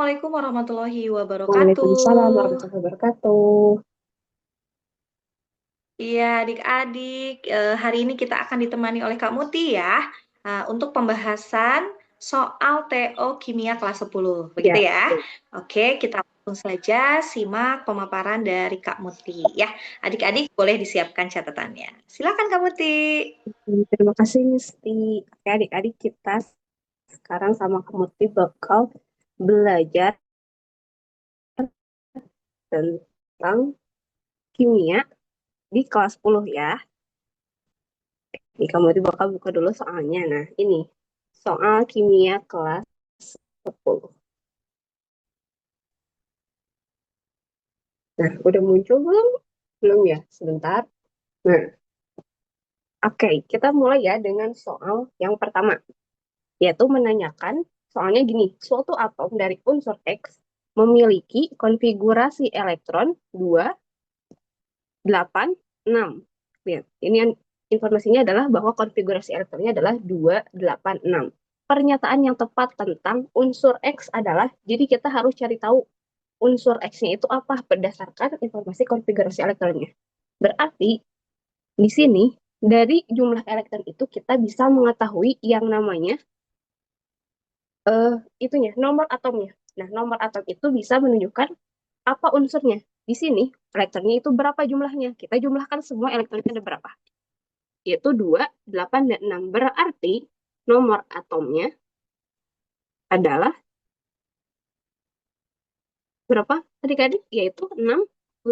Assalamualaikum warahmatullahi Waalaikumsalam wabarakatuh. warahmatullahi wabarakatuh. Iya, adik-adik, hari ini kita akan ditemani oleh Kak Muti ya, untuk pembahasan soal TO Kimia kelas 10, begitu Ya, ya. betul. Oke, kita langsung saja simak pemaparan dari Kak Muti ya. Adik-adik boleh disiapkan catatannya. Silakan Kak Muti. Terima kasih Misti. Oke, adik-adik kita sekarang sama Kamuti bakal belajar tentang kimia di kelas 10 ya. Nih, Kamuti bakal buka dulu soalnya. Nah, ini soal kimia kelas 10. Nah, udah muncul belum? Belum ya? Sebentar. Nah, oke, kita mulai ya dengan soal yang pertama, yaitu menanyakan soalnya gini, suatu atom dari unsur X memiliki konfigurasi elektron 2, 8, 6. Lihat, ini informasinya adalah bahwa konfigurasi elektronnya adalah 2, 8, 6. Pernyataan yang tepat tentang unsur X adalah, jadi kita harus cari tahu unsur X-nya itu apa berdasarkan informasi konfigurasi elektronnya. Berarti di sini dari jumlah elektron itu kita bisa mengetahui yang namanya eh itunya, nomor atomnya. Nah, nomor atom itu bisa menunjukkan apa unsurnya. Di sini, elektronnya itu berapa jumlahnya. Kita jumlahkan semua elektronnya ada berapa. Yaitu 2, 8, dan 6. Berarti nomor atomnya adalah berapa adik-adik? Yaitu 16.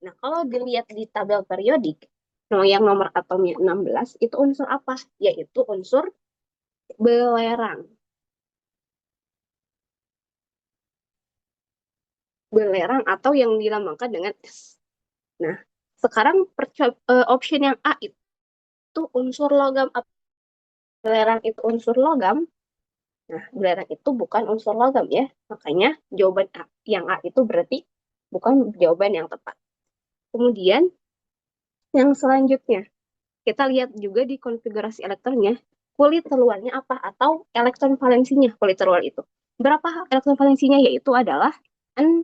Nah, kalau dilihat di tabel periodik, yang nomor atomnya 16, itu unsur apa? Yaitu unsur belerang. Belerang atau yang dilambangkan dengan S. Nah, sekarang option yang A itu unsur logam. Belerang itu unsur logam. Nah, belerang itu bukan unsur logam ya. Makanya jawaban A, yang A itu berarti bukan jawaban yang tepat. Kemudian yang selanjutnya, kita lihat juga di konfigurasi elektronnya, kulit terluarnya apa atau elektron valensinya kulit terluar itu. Berapa elektron valensinya? Yaitu adalah 6.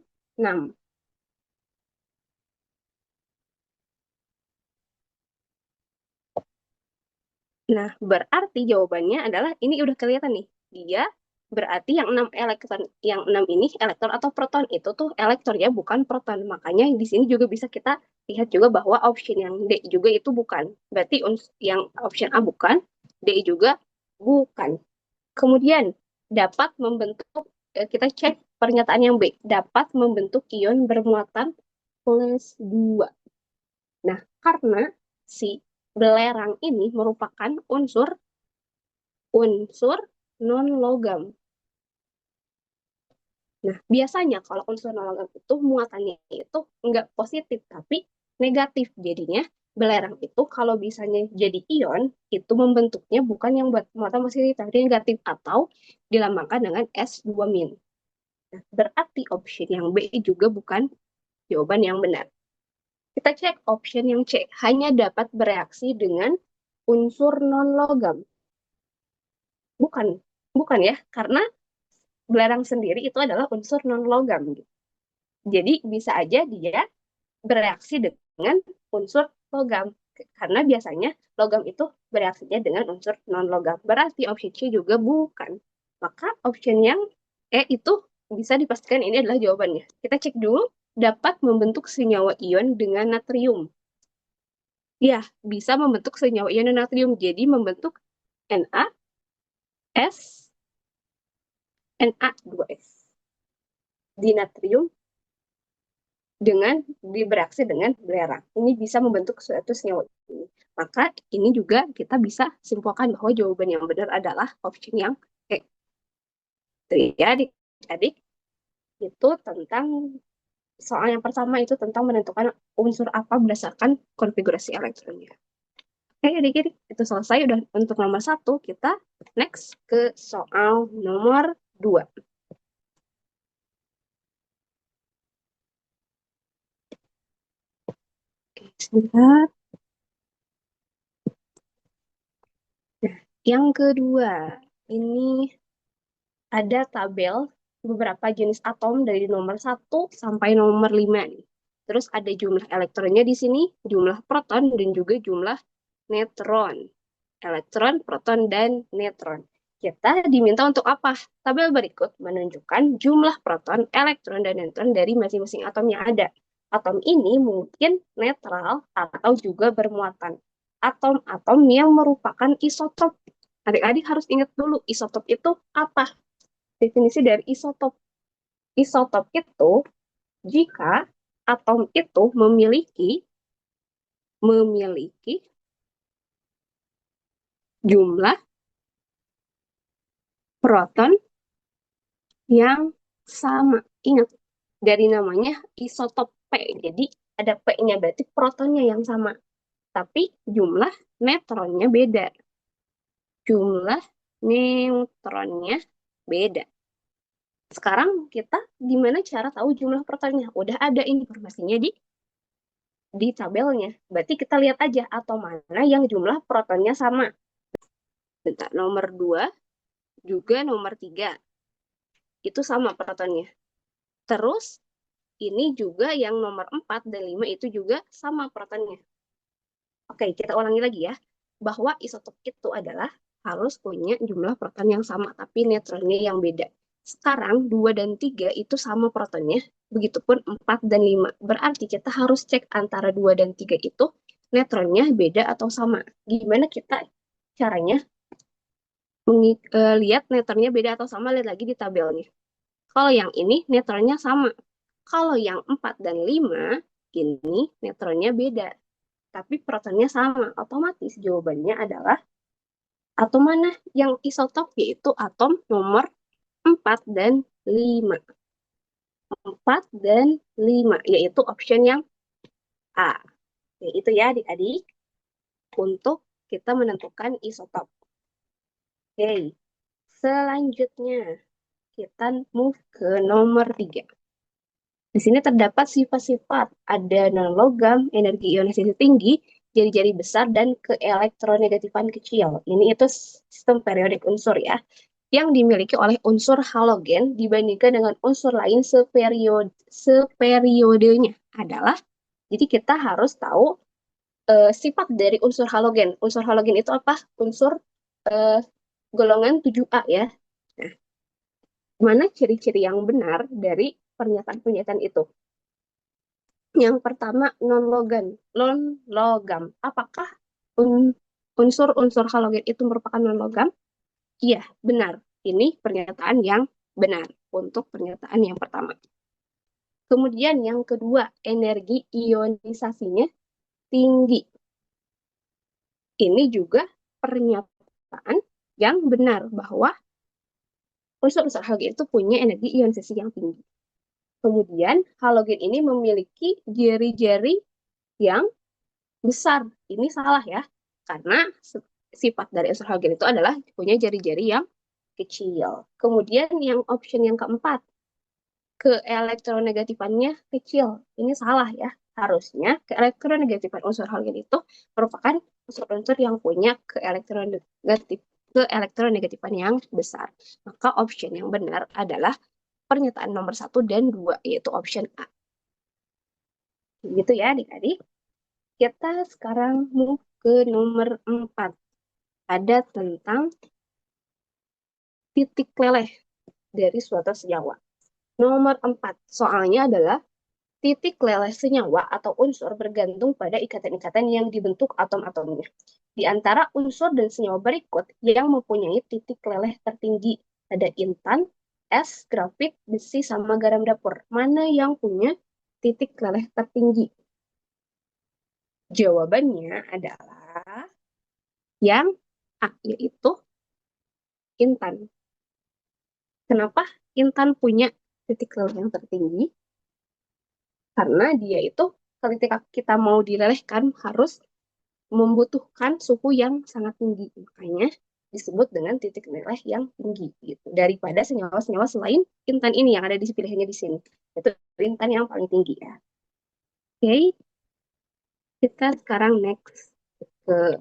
Nah, berarti jawabannya adalah ini udah kelihatan nih. Dia berarti yang 6 elektron, yang 6 ini elektron atau proton itu tuh elektron ya, bukan proton. Makanya di sini juga bisa kita lihat juga bahwa option yang D juga itu bukan. Berarti yang option A bukan, D juga bukan. Kemudian dapat membentuk kita cek pernyataan yang B, dapat membentuk ion bermuatan plus 2. Nah, karena si belerang ini merupakan unsur non-logam. Nah, biasanya kalau unsur non-logam itu muatannya itu nggak positif, tapi negatif. Jadinya belerang itu kalau bisanya jadi ion, itu membentuknya bukan yang buat muatan positif, tapi negatif atau dilambangkan dengan S2-. Nah, berarti option yang B juga bukan jawaban yang benar. Kita cek option yang C, hanya dapat bereaksi dengan unsur non-logam. Bukan, bukan ya, karena belerang sendiri itu adalah unsur non-logam. Jadi bisa aja dia bereaksi dengan unsur logam. Karena biasanya logam itu bereaksinya dengan unsur non-logam. Berarti opsi C juga bukan. Maka option yang E itu bisa dipastikan ini adalah jawabannya. Kita cek dulu, dapat membentuk senyawa ion dengan natrium. Ya, bisa membentuk senyawa ion dengan natrium. Jadi membentuk NaS, Na2S. Di natrium dengan beraksi dengan belerang. Ini bisa membentuk suatu senyawa ini. Maka ini juga kita bisa simpulkan bahwa jawaban yang benar adalah option yang E. Itu ya adik-adik, itu tentang soal yang pertama itu tentang menentukan unsur apa berdasarkan konfigurasi elektronnya. Oke adik-adik, itu selesai udah untuk nomor satu. Kita next ke soal nomor 2. Oke, sebentar. Nah, yang kedua, ini ada tabel beberapa jenis atom dari nomor 1 sampai nomor 5 nih. Terus ada jumlah elektronnya di sini, jumlah proton, dan juga jumlah neutron. Elektron, proton, dan neutron. Kita diminta untuk apa? Tabel berikut menunjukkan jumlah proton, elektron, dan neutron dari masing-masing atom yang ada. Atom ini mungkin netral atau juga bermuatan. Atom-atom yang merupakan isotop. Adik-adik harus ingat dulu, isotop itu apa? Definisi dari isotop. Isotop itu jika atom itu memiliki jumlah proton yang sama. Ingat, dari namanya isotop P. Jadi ada P-nya, berarti protonnya yang sama. Tapi jumlah neutronnya beda. Jumlah neutronnya beda. Sekarang kita gimana cara tahu jumlah protonnya? Udah ada informasinya di tabelnya. Berarti kita lihat aja atau mana yang jumlah protonnya sama. Bentar, nomor 2 juga nomor 3 itu sama protonnya. Terus ini juga yang nomor 4 dan 5 itu juga sama protonnya. Oke, kita ulangi lagi ya. Bahwa isotop itu adalah harus punya jumlah proton yang sama, tapi neutronnya yang beda. Sekarang 2 dan 3 itu sama protonnya, begitupun 4 dan 5. Berarti kita harus cek antara 2 dan 3 itu neutronnya beda atau sama. Gimana kita caranya lihat neutronnya beda atau sama? Lihat lagi di tabelnya. Kalau yang ini neutronnya sama. Kalau yang 4 dan 5 ini neutronnya beda, tapi protonnya sama. Otomatis jawabannya adalah atom mana yang isotop, yaitu atom nomor 4 dan 5. 4 dan 5, yaitu option yang A. Oke, itu ya adik-adik, untuk kita menentukan isotop. Oke, selanjutnya kita move ke nomor 3. Di sini terdapat sifat-sifat, ada non-logam, energi ionisasi tinggi, jari-jari besar, dan keelektronegatifan kecil. Ini itu sistem periodik unsur ya, yang dimiliki oleh unsur halogen dibandingkan dengan unsur lain seperiodenya adalah, jadi kita harus tahu sifat dari unsur halogen. Unsur halogen itu apa? Unsur eh, golongan 7A ya. Nah, mana ciri-ciri yang benar dari pernyataan-pernyataan itu? Yang pertama, non-logam. Non-logam. Apakah unsur-unsur halogen itu merupakan non-logam? Iya, benar. Ini pernyataan yang benar untuk pernyataan yang pertama. Kemudian yang kedua, energi ionisasinya tinggi. Ini juga pernyataan yang benar bahwa unsur-unsur halogen itu punya energi ionisasi yang tinggi. Kemudian halogen ini memiliki jari-jari yang besar. Ini salah ya, karena sifat dari unsur halogen itu adalah punya jari-jari yang kecil. Kemudian yang option yang keempat, keelektronegatifannya kecil. Ini salah ya. Harusnya keelektronegatifan unsur halogen itu merupakan unsur-unsur yang punya keelektronegatifan yang besar. Maka option yang benar adalah pernyataan nomor 1 dan 2, yaitu option A. Gitu ya adik-adik. Kita sekarang move ke nomor 4. Ada tentang titik leleh dari suatu senyawa. Nomor 4, soalnya adalah titik leleh senyawa atau unsur bergantung pada ikatan-ikatan yang dibentuk atom-atomnya. Di antara unsur dan senyawa berikut yang mempunyai titik leleh tertinggi, ada intan, es, grafit, besi, sama garam dapur. Mana yang punya titik leleh tertinggi? Jawabannya adalah yang A, yaitu intan. Kenapa intan punya titik leleh yang tertinggi? Karena dia itu ketika kita mau dilelehkan harus membutuhkan suhu yang sangat tinggi. Makanya disebut dengan titik leleh yang tinggi gitu. Daripada senyawa-senyawa selain intan ini yang ada di pilihannya di sini. Itu intan yang paling tinggi ya. Oke, kita sekarang next ke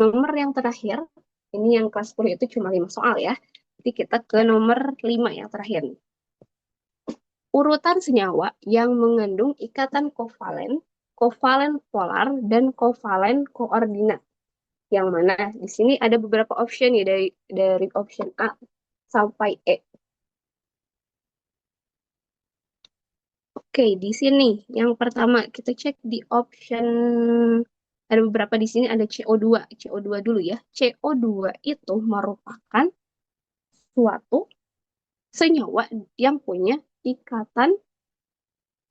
nomor yang terakhir. Ini yang kelas 10 itu cuma 5 soal ya. Jadi kita ke nomor 5 yang terakhir. urutan senyawa yang mengandung ikatan kovalen, kovalen polar, dan kovalen koordinat. Yang mana di sini ada beberapa option ya dari option A sampai E. Oke, di sini yang pertama kita cek di option ada beberapa di sini ada CO2. CO2 dulu ya. CO2 itu merupakan suatu senyawa yang punya ikatan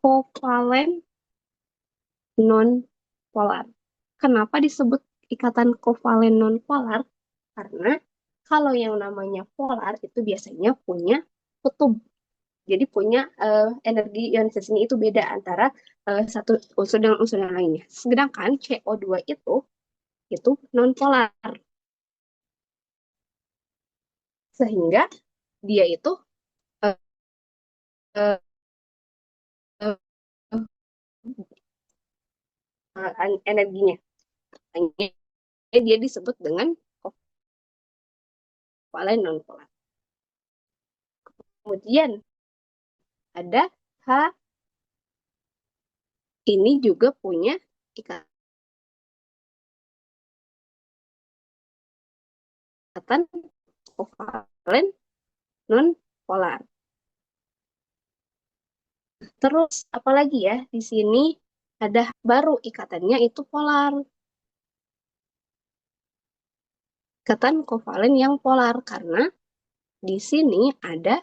kovalen non polar. Kenapa disebut ikatan kovalen non polar? Karena kalau yang namanya polar itu biasanya punya kutub. Jadi punya energi ionisasinya itu beda antara satu unsur dengan unsur yang lainnya. Sedangkan CO2 itu non polar. Sehingga dia itu eh, eh, eh, energinya. Makanya dia disebut dengan kovalen non polar. Kemudian ada H, ini juga punya ikatan kovalen non polar. Terus apalagi ya di sini ada baru ikatannya itu polar. Ikatan kovalen yang polar karena di sini ada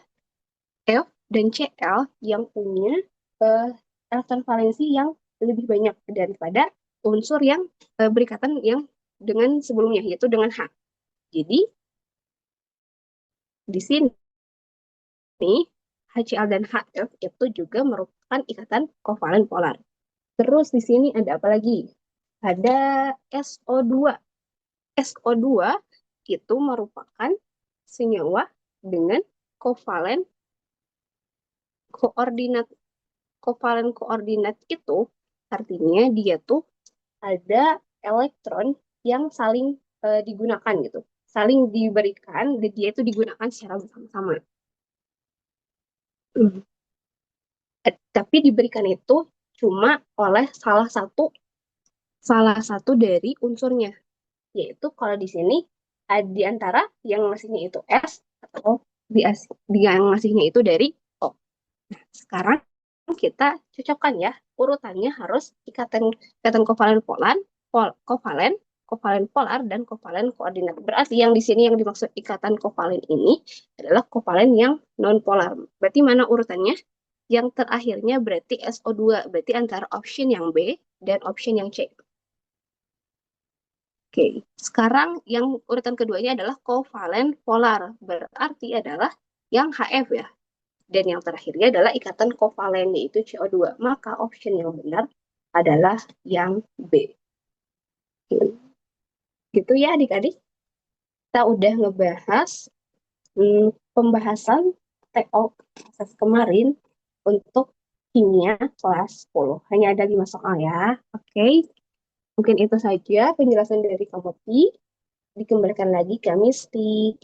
F dan Cl yang punya eh, elektron valensi yang lebih banyak daripada unsur yang berikatan yang dengan sebelumnya yaitu dengan H. Jadi di sini HCl dan HF itu juga merupakan ikatan kovalen polar. Terus di sini ada apa lagi? Ada SO2. SO2 itu merupakan senyawa dengan kovalen koordinat. Kovalen koordinat itu artinya dia tuh ada elektron yang saling digunakan gitu. Saling diberikan dan dia itu digunakan secara bersama-sama. Tapi diberikan itu cuma oleh salah satu dari unsurnya, yaitu kalau di sini di antara yang ngasihnya itu S atau di yang ngasihnya itu dari O. Sekarang kita cocokkan ya urutannya harus ikatan ikatan kovalen polar, kovalen, kovalen polar dan kovalen koordinat. Berarti yang di sini yang dimaksud ikatan kovalen ini adalah kovalen yang non polar. Berarti mana urutannya? Yang terakhirnya berarti SO2, berarti antara option yang B dan option yang C. Oke, sekarang yang urutan keduanya adalah kovalen polar, berarti adalah yang HF ya. Dan yang terakhirnya adalah ikatan kovalen, yaitu CO2. Maka option yang benar adalah yang B. Gitu ya adik-adik. Kita udah ngebahas pembahasan TO proses kemarin untuk kimia kelas 10. Hanya ada 5 soal ya. Oke, mungkin itu saja penjelasan dari Kamu Ti. Dikembalikan lagi ke Misti.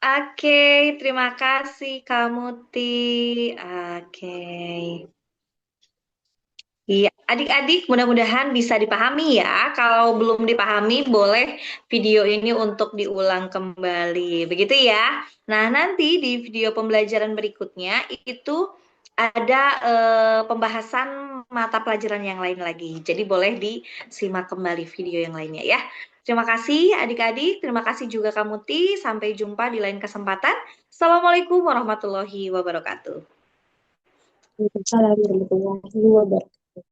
Oke, terima kasih kamu Ti. Oke. Iya, adik-adik mudah-mudahan bisa dipahami ya. Kalau belum dipahami, boleh video ini untuk diulang kembali. Begitu ya. Nah, nanti di video pembelajaran berikutnya itu ada pembahasan mata pelajaran yang lain lagi. Jadi boleh disimak kembali video yang lainnya ya. Terima kasih adik-adik, terima kasih juga kamu Ti. Sampai jumpa di lain kesempatan. Assalamualaikum warahmatullahi wabarakatuh. Waalaikumsalam warahmatullahi wabarakatuh.